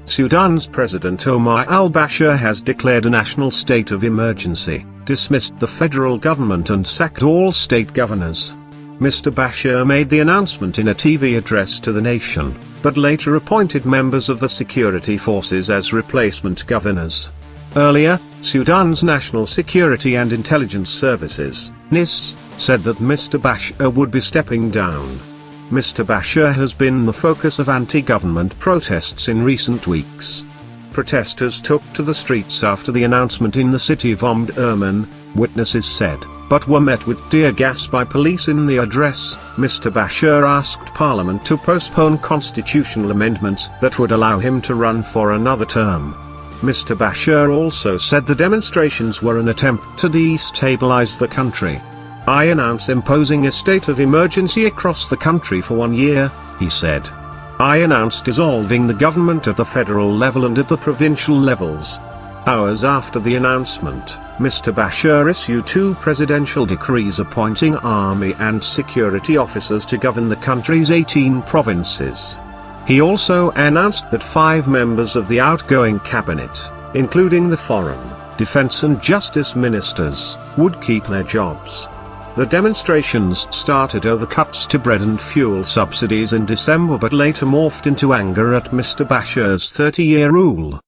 Sudan's President Omar al-Bashir has declared a national state of emergency, dismissed the federal government and sacked all state governors. Mr. Bashir made the announcement in a TV address to the nation, but later appointed members of the security forces as replacement governors. Earlier, Sudan's National Security and Intelligence Services, NIS, said that Mr. Bashir would be stepping down. Mr. Bashir has been the focus of anti-government protests in recent weeks. Protesters took to the streets after the announcement in the city of Omdurman, witnesses said, but were met with tear gas by police. In the address, Mr. Bashir asked Parliament to postpone constitutional amendments that would allow him to run for another term. Mr. Bashir also said the demonstrations were an attempt to destabilize the country. "I announce imposing a state of emergency across the country for 1 year," he said. "I announce dissolving the government at the federal level and at the provincial levels." Hours after the announcement, Mr. Bashir issued 2 presidential decrees appointing army and security officers to govern the country's 18 provinces. He also announced that 5 members of the outgoing cabinet, including the foreign, defense and justice ministers, would keep their jobs. The demonstrations started over cuts to bread and fuel subsidies in December but later morphed into anger at Mr. Bashir's 30-year rule.